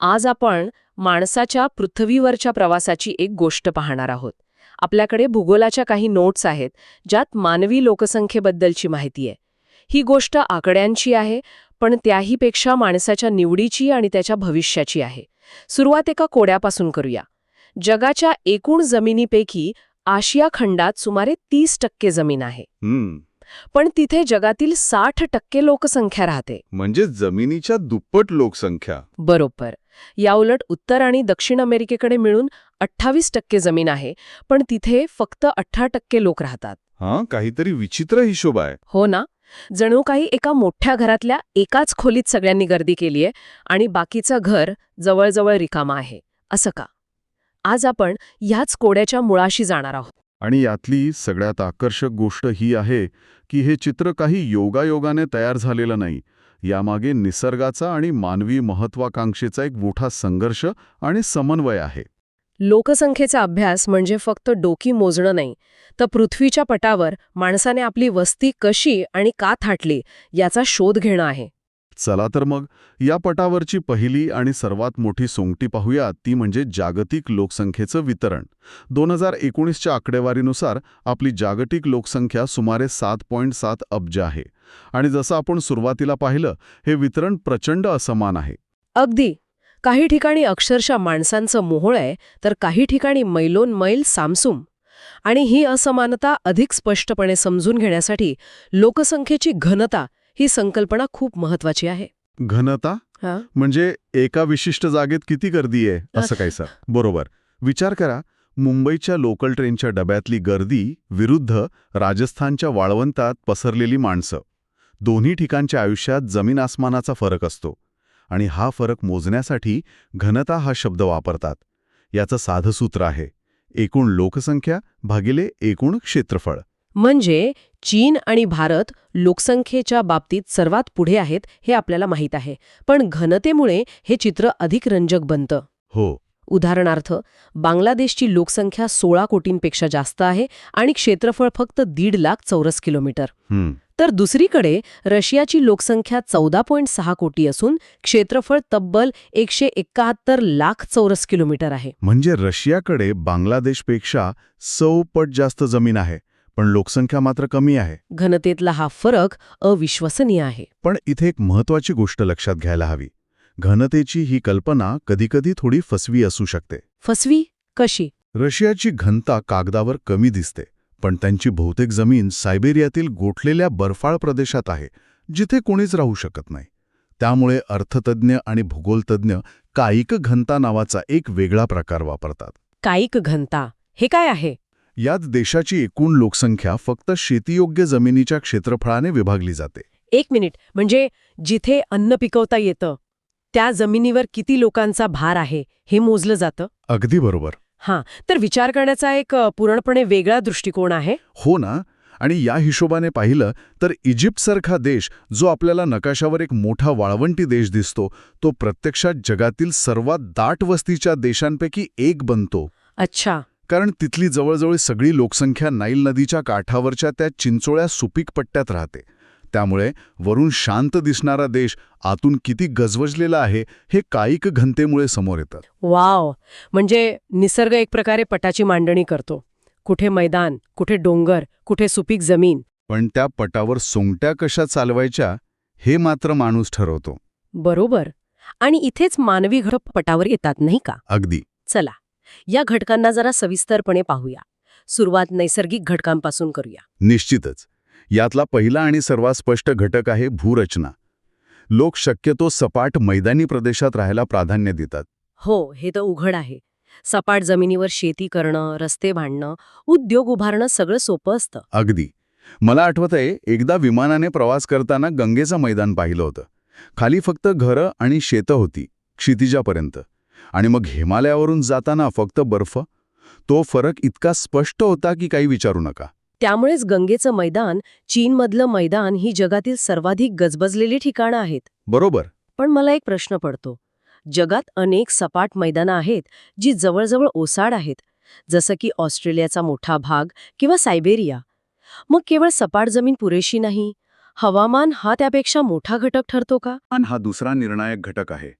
आज आपण माणसाच्या पृथ्वीवरच्या प्रवासाची एक गोष्ट पाहणार आहोत. आपल्याकडे भूगोलाच्या काही नोट्स आहेत, ज्यात मानवी लोकसंख्येबद्दलची माहिती आहे. ही गोष्ट आकड्यांची आहे, पण त्याहीपेक्षा माणसाच्या निवडीची आणि त्याच्या भविष्याची आहे. सुरुवात एका कोड्यापासून करूया. जगाच्या एकूण जमिनीपैकी आशिया खंडात सुमारे 30% जमीन आहे. पण तिथे जगातील 60% लोकसंख्या राहते. म्हणजे जमिनीच्या दुप्पट लोकसंख्या. बरोबर. याउलट उत्तर आणि दक्षिण अमेरिकेकडे मिळून 28% जमीन आहे, पण तिथे फक्त 18% लोक राहतात. काहीतरी विचित्र हिशोब आहे. हो ना. जणू काही एका मोठ्या घरातल्या एकाच खोलीत सगळ्यांनी गर्दी केलीये आणि बाकीचं घर जवळजवळ रिकामा आहे. असं का? आज आपण ह्याच कोड्याच्या मुळाशी जाणार आहोत. आणि यातली सगळ्यात आकर्षक गोष्ट ही आहे की हे चित्र काही योगायोगाने तयार झालेलं नाही. यामागे निसर्गाचा आणि मानवी महत्वाकांक्षेचा एक मोठा संघर्ष आणि समन्वय आहे. लोकसंख्येचा अभ्यास म्हणजे फक्त डोकी मोजणं नाही, तर पृथ्वीच्या पटावर माणसाने आपली वस्ती कशी आणि का थाटली याचा शोध घेणं आहे. चला तर मग या पटावरची पहिली आणि सर्वात मोठी सोंगटी पाहूया, ती म्हणजे जागतिक लोकसंख्येचं वितरण. 2019च्या आकडेवारीनुसार आपली जागतिक लोकसंख्या सुमारे 7.7 अब्ज आहे. आणि जसं आपण सुरुवातीला पाहिलं, हे वितरण प्रचंड असमान आहे. अगदी. काही ठिकाणी अक्षरशः माणसांचं मोहोळ आहे, तर काही ठिकाणी मैलोन मैल सामसूम. आणि ही असमानता अधिक स्पष्टपणे समजून घेण्यासाठी लोकसंख्येची घनता ही संकल्पना खूप महत्वाची आहे. घनता म्हणजे एका विशिष्ट जागेत किती गर्दी आहे असं काहीसं. बरोबर. विचार करा, मुंबईच्या लोकल ट्रेनच्या डब्यातली गर्दी विरुद्ध राजस्थानच्या वाळवंटात पसरलेली माणसं. दोन्ही ठिकाणच्या आयुष्यात जमीन आसमानाचा फरक असतो. आणि हा फरक मोजण्यासाठी घनता हा शब्द वापरतात. याचं साधं सूत्र आहे एकूण लोकसंख्या भागिले एकूण क्षेत्रफळ. म्हणजे चीन आणि भारत लोकसंख्येच्या बाबतीत सर्वात पुढे आहेत हे आपल्याला माहीत आहे, पण घनतेमुळे हे चित्र अधिक रंजक बनतं. हो. उदाहरणार्थ, बांगलादेशची लोकसंख्या 16 कोटींपेक्षा जास्त आहे आणि क्षेत्रफळ फक्त 1.5 लाख चौरस किलोमीटर. तर दुसरीकडे रशियाची लोकसंख्या 14.6 कोटी असून क्षेत्रफळ तब्बल 171 लाख चौरस किलोमीटर आहे. म्हणजे रशियाकडे बांगलादेशपेक्षा 100 पट जास्त जमीन आहे, पण लोकसंख्या मात्र कमी आहे. घनतेतला हा फरक अविश्वसनीय आहे. पण इथे एक महत्वाची गोष्ट लक्षात घ्यायला हवी. घनतेची ही कल्पना कधीकधी थोडी फसवी असू शकते. फसवी कशी? रशियाची घनता कागदावर कमी दिसते, पण त्यांची बहुतेक जमीन सायबेरियातील गोठलेल्या बर्फाळ प्रदेशात आहे, जिथे कोणीच राहू शकत नाही. त्यामुळे अर्थतज्ञ आणि भूगोलतज्ञ कायिक घनता नावाचा एक वेगळा प्रकार वापरतात. कायिक घनता हे काय आहे? यात देशाची एकूण लोकसंख्या फक्त शेतीयोग्य जमिनीच्या क्षेत्रफळाने विभागली जाते. 1 मिनिट. म्हणजे जिथे अन्न पिकवता येतं त्या जमिनीवर किती लोकांचा भार आहे हे मोजलं जातं. अगदी बरोबर. तर विचार करण्याचा एक पूर्णपणे वेगळा दृष्टिकोन आहे. हो ना. आणि या हिशोबाने पाहिलं तर इजिप्तसारखा देश, जो आपल्याला नकाशावर एक मोठा वाळवंटी देश दिसतो, तो प्रत्यक्षात जगातील सर्वात दाट वस्तीच्या देशांपैकी एक बनतो. अच्छा. कारण तिथली जवळजवळ सगळी लोकसंख्या नाईल नदीच्या काठावरच्या त्या चिंचोळ्या सुपीक पट्ट्यात राहते. त्यामुळे वरून शांत दिसणारा देश आतून किती गजबजलेला आहे हे कायिक घनतेमुळे समोर येतं. वाव. म्हणजे निसर्ग एक प्रकारे पटाची मांडणी करतो. कुठे मैदान, कुठे डोंगर, कुठे सुपीक जमीन. पण त्या पटावर सोंगट्या कशा चालवायच्या हे मात्र माणूस ठरवतो. बरोबर. आणि इथेच मानवी घटक पटावर येतात, नाही का? अगदी. चला, या घटकांना जरा सविस्तरपणे पाहूया. सुरुवात नैसर्गिक घटकांपासून करूया. निश्चितच. यातला पहिला आणि सर्वात स्पष्ट घटक आहे भूरचना. लोक शक्यतो सपाट मैदानी प्रदेशात राहायला प्राधान्य देतात. हो, हे तर उघड आहे. सपाट जमिनीवर शेती करणं, रस्ते बांधणं, उद्योग उभारणं सगळं सोपं असतं. अगदी. मला आठवतंय, एकदा विमानाने प्रवास करताना गंगेचं मैदान पाहिलं होतं. खाली फक्त घरं आणि शेतं होती, क्षितिजापर्यंत. आणि मग हिमालयावरून जाताना फक्त बर्फ. तो फरक इतका स्पष्ट होता की काही विचारू नका. त्यामुळेच गंगेचं मैदान, चीनमधलं मैदान ही जगातील सर्वाधिक गजबजलेली ठिकाणं आहेत. बरोबर. पण मला एक प्रश्न पडतो. जगात अनेक सपाट मैदानं आहेत जी जवळजवळ ओसाड आहेत, जसं की ऑस्ट्रेलियाचा मोठा भाग किंवा सायबेरिया. मग केवळ सपाट जमीन पुरेशी नाही, हवामान हा त्यापेक्षा मोठा घटक ठरतो का? हा दुसरा निर्णायक घटक आहे.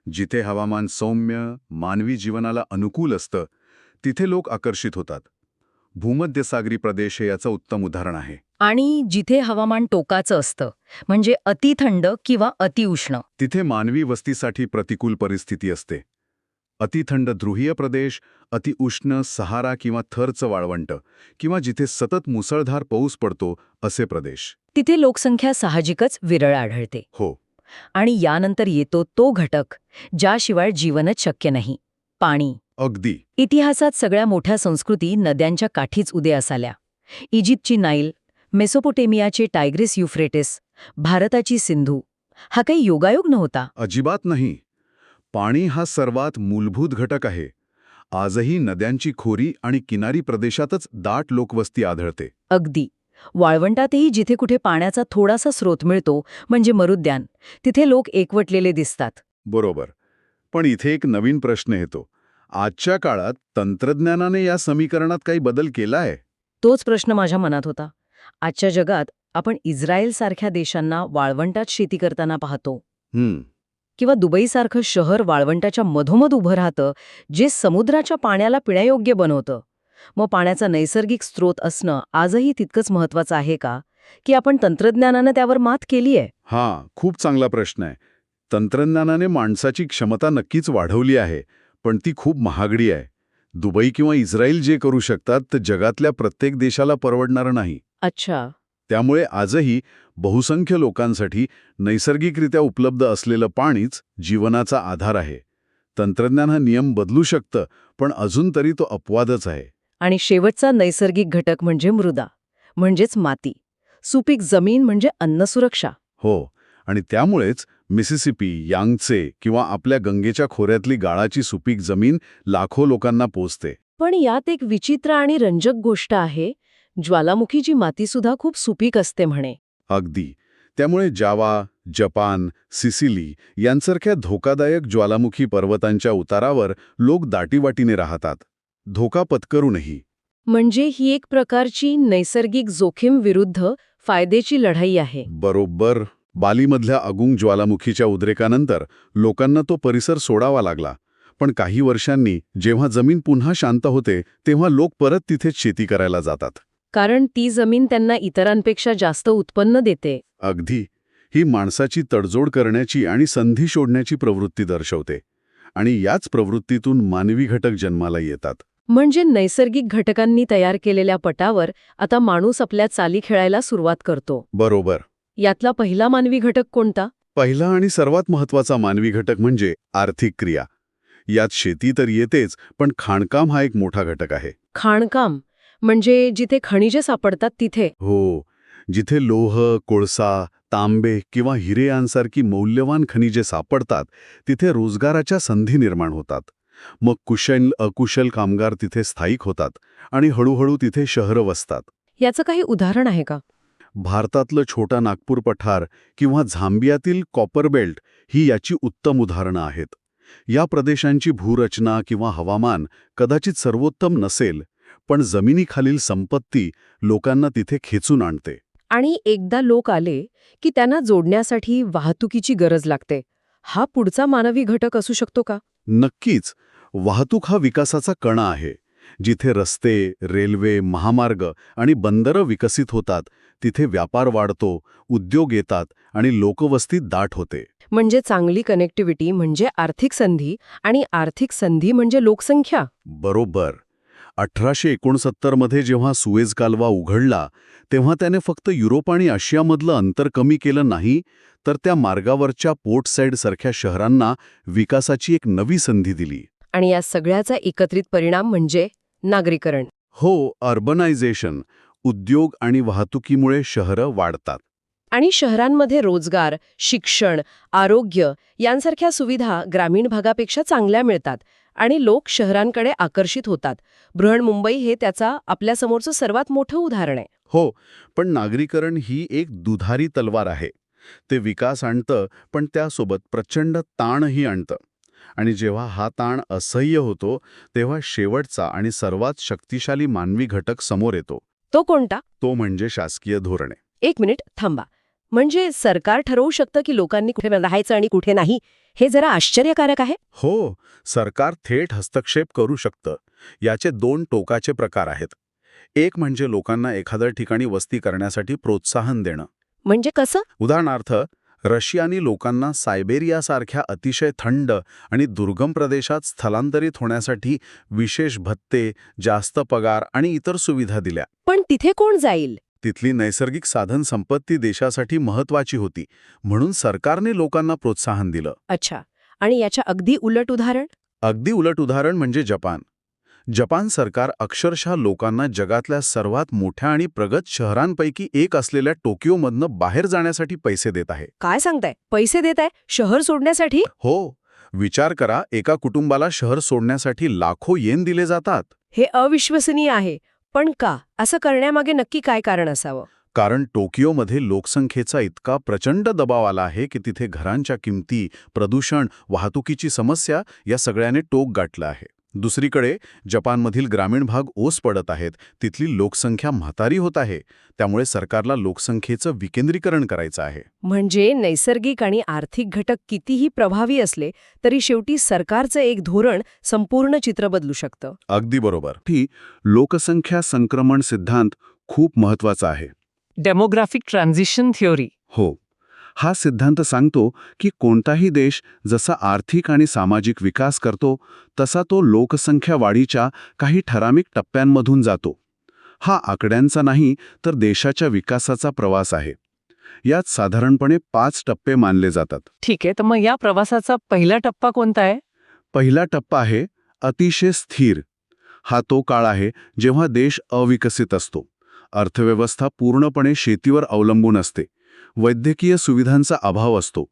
जिथे हवामान सौम्य, मानवी जीवनाला अनुकूल असतं, तिथे लोक आकर्षित होतात. भूमध्यसागरी प्रदेश हे याचं उत्तम उदाहरण आहे. आणि जिथे हवामान टोकाचं असतं, म्हणजे अतिथंड किंवा अतिउष्ण. तिथे मानवी वस्तीसाठी प्रतिकूल परिस्थिती असते. अतिथंड ध्रुवीय प्रदेश, अतिउष्ण सहारा किंवा थरचं वाळवंट, किंवा जिथे सतत मुसळधार पाऊस पडतो असे प्रदेश. तिथे लोकसंख्या साहजिकच विरळ आढळते. हो, आणि यानंतर येतो तो घटक ज्याशिवाय जीवनच शक्य नाही, पाणी. अगदी. इतिहासात सगळ्या मोठ्या संस्कृती नद्यांच्या काठीच उदयास आल्या. इजिप्तची नाईल, मेसोपोटेमियाचे टायग्रिस युफ्रेटिस, भारताची सिंधू. हा काही योगायोग नव्हता. अजिबात नाही. पाणी हा सर्वात मूलभूत घटक आहे. आजही नद्यांची खोरी आणि किनारी प्रदेशातच दाट लोकवस्ती आढळते. अगदी. वाळवंटातही जिथे कुठे पाण्याचा थोडासा स्रोत मिळतो, म्हणजे मरुद्यान, तिथे लोक एकवटलेले दिसतात. बरोबर. पण इथे एक नवीन प्रश्न येतो. आजच्या काळात तंत्रज्ञानाने या समीकरणात काही बदल केलाय? तोच प्रश्न माझ्या मनात होता. आजच्या जगात आपण इस्रायलसारख्या देशांना वाळवंटात शेती करताना पाहतो, किंवा दुबईसारखं शहर वाळवंटाच्या मधोमध उभं राहतं, जे समुद्राच्या पाण्याला पिण्यायोग्य बनवतं. मग पाण्याचा नैसर्गिक स्रोत असणं आजही तितकंच महत्वाचं आहे का, की आपण तंत्रज्ञानानं त्यावर मात केली आहे? हां, खूप चांगला प्रश्न आहे. तंत्रज्ञानाने माणसाची क्षमता नक्कीच वाढवली आहे, पण ती खूप महागडी आहे. दुबई किंवा इस्रायल जे करू शकतात ते जगातल्या प्रत्येक देशाला परवडणारं नाही. अच्छा. त्यामुळे आजही बहुसंख्य लोकांसाठी नैसर्गिकरित्या उपलब्ध असलेलं पाणीच जीवनाचा आधार आहे. तंत्रज्ञान हा नियम बदलू शकतं, पण अजून तरी तो अपवादच आहे. आणि शेवटचा नैसर्गिक घटक म्हणजे मृदा, म्हणजेच माती. सुपीक जमीन म्हणजे अन्नसुरक्षा. हो, आणि त्यामुळेच मिसिसिपी, यांगचे किंवा आपल्या गंगेच्या खोऱ्यातली गाळाची सुपीक जमीन लाखो लोकांना पोचते. पण यात एक विचित्र आणि रंजक गोष्ट आहे. ज्वालामुखीची मातीसुद्धा खूप सुपीक असते म्हणे. अगदी. त्यामुळे जावा, जपान, सिसिली यांसारख्या धोकादायक ज्वालामुखी पर्वतांच्या उतारावर लोक दाटीवाटीने राहतात, धोका पत्करूनही. म्हणजे ही एक प्रकारची नैसर्गिक जोखीम विरुद्ध फायद्याची लढाई आहे. बरोबर. बालीमधल्या अगुंग ज्वालामुखीच्या उद्रेकानंतर लोकांना तो परिसर सोडावा लागला. पण काही वर्षांनी जेव्हा जमीन पुन्हा शांत होते, तेव्हा लोक परत तिथेच शेती करायला जातात. कारण ती जमीन त्यांना इतरांपेक्षा जास्त उत्पन्न देते. अगदी. ही माणसाची तडजोड करण्याची आणि संधी शोधण्याची प्रवृत्ती दर्शवते. आणि याच प्रवृत्तीतून मानवी घटक जन्माला येतात. म्हणजे नैसर्गिक घटकांनी तयार केलेल्या पटावर आता माणूस आपल्या चाली खेळायला सुरुवात करतो. बरोबर. यातला पहिला मानवी घटक कोणता? पहिला आणि सर्वात महत्वाचा मानवी घटक म्हणजे आर्थिक क्रिया. यात शेती तर येतेच, पण खाणकाम हा एक मोठा घटक आहे. खाणकाम म्हणजे जिथे खनिजे सापडतात तिथे? हो, जिथे लोह, कोळसा, तांबे किंवा हिरे यांसारखी मौल्यवान खनिजे सापडतात, तिथे रोजगाराच्या संधी निर्माण होतात. मग कुशल अकुशल कामगार तिथे स्थायिक होतात आणि हळूहळू तिथे शहरं वसतात. याचं काही उदाहरण आहे का? भारतातलं छोटा नागपूर पठार किंवा झांबियातील कॉपर बेल्ट ही याची उत्तम उदाहरणं आहेत. या प्रदेशांची भूरचना किंवा हवामान कदाचित सर्वोत्तम नसेल, पण जमिनीखालील संपत्ती लोकांना तिथे खेचून आणते. आणि एकदा लोक आले की त्यांना जोडण्यासाठी वाहतुकीची गरज लागते. हा पुढचा मानवी घटक असू शकतो का? नक्कीच. वाहतूक हा विकासाचा कणा आहे. जिथे रस्ते, रेल्वे, महामार्ग आणि बंदरं विकसित होतात, तिथे व्यापार वाढतो, उद्योग येतात आणि लोकवस्ती दाट होते. म्हणजे चांगली कनेक्टिव्हिटी म्हणजे आर्थिक संधी, आणि आर्थिक संधी म्हणजे लोकसंख्या. बरोबर. 1869 मध्ये जेव्हा सुएझ कालवा उघडला, तेव्हा त्याने फक्त युरोप आणि आशियामधलं अंतर कमी केलं नाही, तर त्या मार्गावरच्या पोर्ट साईड सारख्या शहरांना विकासाची एक नवी संधी दिली. आणि या सगळ्याचा एकत्रित परिणाम म्हणजे नागरीकरण. हो, अर्बनायझेशन. उद्योग आणि वाहतुकीमुळे शहरं वाढतात. आणि शहरांमध्ये रोजगार, शिक्षण, आरोग्य यांसारख्या सुविधा ग्रामीण भागापेक्षा चांगल्या मिळतात आणि लोक शहरांकडे आकर्षित होतात. बृहन्मुंबई हे त्याचा आपल्यासमोरचं सर्वात मोठं उदाहरण आहे. हो, पण नागरीकरण ही एक दुधारी तलवार आहे. ते विकास आणतं, पण त्यासोबत प्रचंड ताणही आणतं. आणि जेव्हा हा ताण असह्य होतो, तेव्हा शेवटचा आणि सर्वात शक्तिशाली मानवी घटक समोर येतो. तो कोणता? तो म्हणजे शासकीय धोरणे. एक मिनिट थांबा. म्हणजे सरकार ठरवू शकतं की लोकांनी कुठे राहायचं आणि कुठे नाही, हे जरा आश्चर्यकारक आहे. हो, सरकार थेट हस्तक्षेप करू शकतं. याचे 2 टोकाचे प्रकार आहेत. एक म्हणजे लोकांना एखाद्या ठिकाणी वस्ती करण्यासाठी प्रोत्साहन देणं. म्हणजे कसं? उदाहरणार्थ, रशियानी लोकांना सायबेरियासारख्या अतिशय थंड आणि दुर्गम प्रदेशात स्थलांतरित होण्यासाठी विशेष भत्ते, जास्त पगार आणि इतर सुविधा दिल्या. पण तिथे कोण जाईल? तिथली नैसर्गिक साधन संपत्ती देशासाठी महत्वाची होती, म्हणून सरकारने लोकांना प्रोत्साहन दिलं. अच्छा. आणि याच्या अगदी उलट उदाहरण? अगदी उलट उदाहरण म्हणजे जपान. जपान सरकार अक्षरशः लोकांना जगातल्या सर्वात मोठ्या आणि प्रगत शहरांपैकी एक असलेल्या टोकियोमधनं बाहेर जाण्यासाठी पैसे देत आहे. काय सांगताय? पैसे देत आहे शहर सोडण्यासाठी? हो, विचार करा, एका कुटुंबाला शहर सोडण्यासाठी लाखो येन दिले जातात. हे अविश्वसनीय आहे. पण का? असं करण्यामागे नक्की काय कारण असावं? कारण टोकियोमध्ये लोकसंख्येचा इतका प्रचंड दबाव आला आहे की तिथे घरांच्या किमती, प्रदूषण, वाहतुकीची समस्या या सगळ्याने टोक गाठलं आहे. दुसरीकडे जपानमधील ग्रामीण भाग ओस पडत आहेत, तिथली लोकसंख्या म्हातारी होत आहे, त्यामुळे सरकारला लोकसंख्येचं विकेंद्रीकरण करायचं आहे. म्हणजे नैसर्गिक आणि आर्थिक घटक कितीही प्रभावी असले तरी शेवटी सरकारचं एक धोरण संपूर्ण चित्र बदलू शकतं. अगदी बरोबर. ही लोकसंख्या संक्रमण सिद्धांत खूप महत्वाचा आहे. Demographic transition theory. हो, हा सिद्धांत सांगतो की कोणताही देश जसा आर्थिक आणि सामाजिक विकास करतो तसा तो लोकसंख्या वाढीच्या काही ठराविक टप्प्यांमधून जातो. हा आकड्यांचा नाही तर देशाच्या विकासाचा प्रवास आहे. यात साधारणपणे 5 टप्पे मानले जातात. ठीक आहे, तर मग या प्रवासाचा पहिला टप्पा कोणता आहे? पहिला टप्पा आहे अतिशय स्थिर. हा तो काळ आहे जेव्हा देश अविकसित असतो. अर्थव्यवस्था पूर्णपणे शेतीवर अवलंबून असते. वैद्यकीय सुविधांचा अभाव असतो.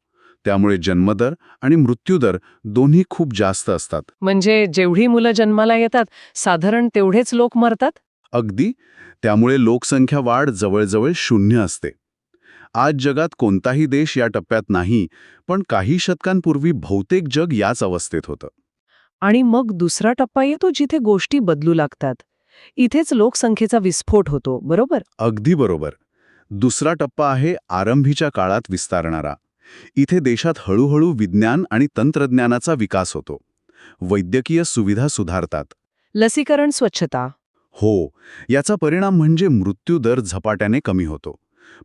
त्यामुळे जन्मदर आणि मृत्यूदर दोन्ही खूप जास्त असतात. म्हणजे जेवढी मुलं जन्माला येतात साधारण तेवढेच लोक मरतात? अगदी. त्यामुळे लोकसंख्या वाढ जवळजवळ 0 असते. आज जगात कोणताही देश या टप्प्यात नाही, पण काही शतकांपूर्वी बहुतेक जग याच अवस्थेत होतं. आणि मग दुसरा टप्पा येतो जिथे गोष्टी बदलू लागतात. इथेच लोकसंख्येचा विस्फोट होतो, बरोबर? अगदी बरोबर. दुसरा टप्पा आहे आरंभीच्या काळात विस्तारणारा. इथे देशात हळूहळू विज्ञान आणि तंत्रज्ञानाचा विकास होतो. वैद्यकीय सुविधा सुधारतात. लसीकरण, स्वच्छता. हो, याचा परिणाम म्हणजे मृत्यूदर झपाट्याने कमी होतो.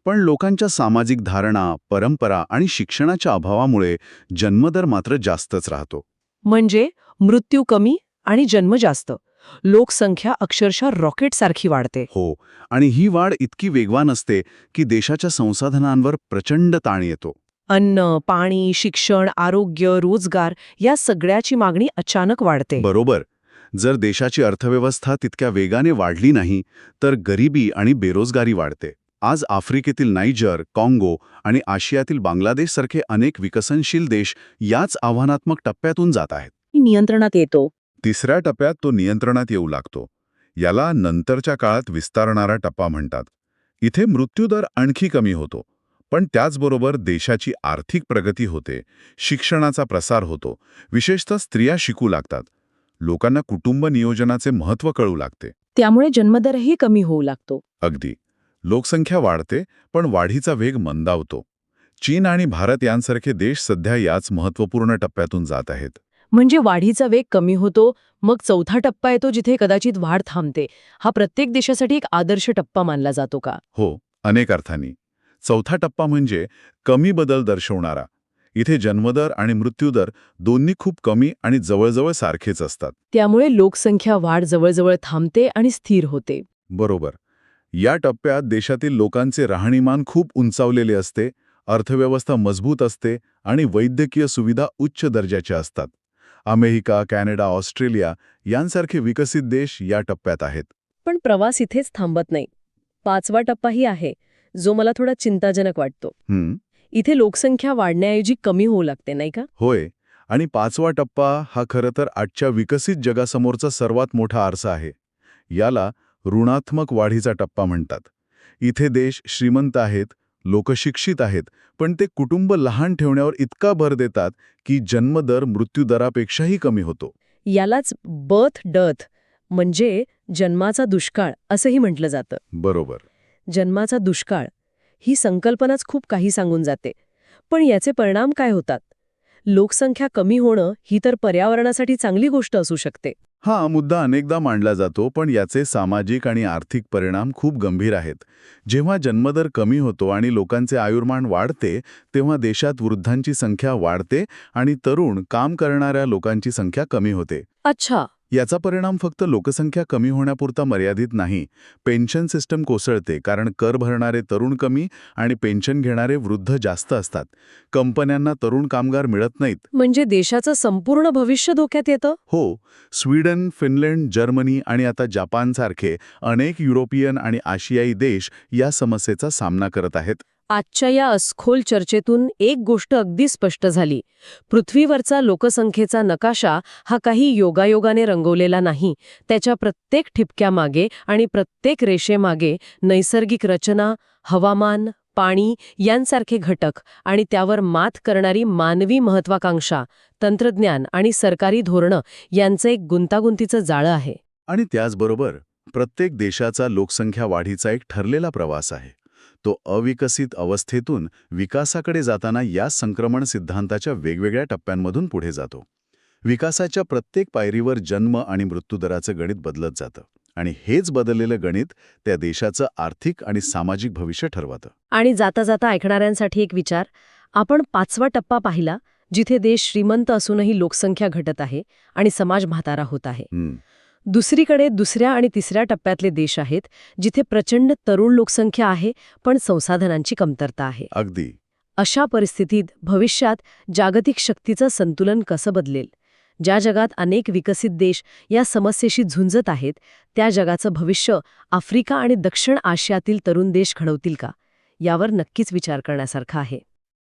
पण लोकांच्या सामाजिक धारणा, परंपरा आणि शिक्षणाच्या अभावामुळे जन्मदर मात्र जास्तच राहतो. म्हणजे मृत्यू कमी आणि जन्म जास्त. लोकसंख्या अक्षरशः रॉकेटसारखी वाढते. हो, आणि ही वाढ इतकी वेगवान असते की देशाच्या संसाधनांवर प्रचंड ताण येतो. अन्न, पाणी, शिक्षण, आरोग्य, रोजगार या सगळ्याची मागणी अचानक वाढते. बरोबर. जर देशाची अर्थव्यवस्था तितक्या वेगाने वाढली नाही तर गरिबी आणि बेरोजगारी वाढते. आज आफ्रिकेतील नायजर, काँगो आणि आशियातील बांगलादेशसारखे अनेक विकसनशील देश याच आव्हानात्मक टप्प्यातून जात आहेत. नियंत्रणात येतो. तिसऱ्या टप्प्यात तो नियंत्रणात येऊ लागतो. याला नंतरच्या काळात विस्तारणारा टप्पा म्हणतात. इथे मृत्यूदर आणखी कमी होतो, पण त्याचबरोबर देशाची आर्थिक प्रगती होते, शिक्षणाचा प्रसार होतो, विशेषतः स्त्रिया शिकू लागतात. लोकांना कुटुंब नियोजनाचे महत्त्व कळू लागते. त्यामुळे जन्मदरही कमी होऊ लागतो. अगदी. लोकसंख्या वाढते, पण वाढीचा वेग मंदावतो. चीन आणि भारत यांसारखे देश सध्या याच महत्त्वपूर्ण टप्प्यातून जात आहेत. म्हणजे वाढीचा वेग कमी होतो, मग चौथा टप्पा येतो जिथे कदाचित वाढ थांबते. हा प्रत्येक देशासाठी एक आदर्श टप्पा मानला जातो का? हो, अनेक अर्थांनी. चौथा टप्पा म्हणजे कमी बदल दर्शवणारा. इथे जन्मदर आणि मृत्यूदर दोन्ही खूप कमी आणि जवळजवळ सारखेच असतात. त्यामुळे लोकसंख्या वाढ जवळजवळ थांबते आणि स्थिर होते. बरोबर. या टप्प्यात देशातील लोकांचे राहणीमान खूप उंचावलेले असते, अर्थव्यवस्था मजबूत असते आणि वैद्यकीय सुविधा उच्च दर्जाच्या असतात. अमेरिका, कॅनडा, ऑस्ट्रेलिया यांसारखे विकसित देश या टप्प्यात आहेत. पण प्रवास इथेच थांबत नाही. 5वा टप्पाही आहे, जो मला थोडा चिंताजनक वाटतो. इथे लोकसंख्या वाढण्याऐवजी कमी होऊ लागते, नाही का? होय. आणि 5वा टप्पा हा खरं तर आजच्या विकसित जगासमोरचा सर्वात मोठा आरसा आहे. याला ऋणात्मक वाढीचा टप्पा म्हणतात. इथे देश श्रीमंत आहेत, लोक शिक्षित आहेत, पण ते कुटुंब लहान ठेवण्यावर इतका भर देतात की जन्मदर मृत्यूदरापेक्षाही कमी होतो. यालाच बर्थ डेथ म्हणजे जन्माचा दुष्काळ असंही म्हटलं जातं. बरोबर. जन्माचा दुष्काळ ही संकल्पनाच खूप काही सांगून जाते. पण याचे परिणाम काय होतात? लोकसंख्या कमी होणं ही तर पर्यावरणासाठी चांगली गोष्ट असू शकते. हा मुद्दा अनेकदा मांडला जातो, पण याचे सामाजिक आणि आर्थिक परिणाम खूप गंभीर आहेत. जेव्हा जन्मदर कमी होतो आणि लोकांचे आयुर्मान वाढते, तेव्हा देशात वृद्धांची संख्या वाढते आणि तरुण काम करणाऱ्या लोकांची संख्या कमी होते. अच्छा. याचा परिणाम फक्त लोकसंख्या कमी होण्यापुरता मर्यादित नाही. पेन्शन सिस्टम कोसळते, कारण कर भरणारे तरुण कमी आणि पेन्शन घेणारे वृद्ध जास्त असतात. कंपन्यांना तरुण कामगार मिळत नाहीत. म्हणजे देशाचं संपूर्ण भविष्य धोक्यात येतं? हो, स्वीडन, फिनलंड, जर्मनी आणि आता जपानसारखे अनेक युरोपियन आणि आशियाई देश या समस्येचा सामना करत आहेत. आजच्या या अस्खोल चर्चेतून एक गोष्ट अगदी स्पष्ट झाली. पृथ्वीवरचा लोकसंख्येचा नकाशा हा काही योगायोगाने रंगवलेला नाही. त्याच्या प्रत्येक ठिपक्यामागे आणि प्रत्येक रेषेमागे नैसर्गिक रचना, हवामान, पाणी यांसारखे घटक आणि त्यावर मात करणारी मानवी महत्वाकांक्षा, तंत्रज्ञान आणि सरकारी धोरणं यांचं एक गुंतागुंतीचं जाळं आहे. आणि त्याचबरोबर प्रत्येक देशाचा लोकसंख्या वाढीचा एक ठरलेला प्रवास आहे. तो अविकसित अवस्थेतून विकासाकडे जाताना या संक्रमण सिद्धांताच्या वेगवेगळ्या टप्प्यांमधून पुढे जातो. विकासाच्या प्रत्येक पायरीवर जन्म आणि मृत्यूदराचं गणित बदलत जातं आणि हेच बदललेलं गणित त्या देशाचं आर्थिक आणि सामाजिक भविष्य ठरवतं. आणि जाता जाता ऐकणाऱ्यांसाठी एक विचार. आपण 5वा टप्पा पाहिला, जिथे देश श्रीमंत असूनही लोकसंख्या घटत आहे आणि समाज म्हातारा होत आहे. दुसरीकडे दुसऱ्या आणि तिसऱ्या टप्प्यातले देश आहेत, जिथे प्रचंड तरुण लोकसंख्या आहे, पण संसाधनांची कमतरता आहे. अगदी. अशा परिस्थितीत भविष्यात जागतिक शक्तीचं संतुलन कसं बदलेल? ज्या जगात अनेक विकसित देश या समस्येशी झुंजत आहेत, त्या जगाचं भविष्य आफ्रिका आणि दक्षिण आशियातील तरुण देश घडवतील का? यावर नक्कीच विचार करण्यासारखा आहे.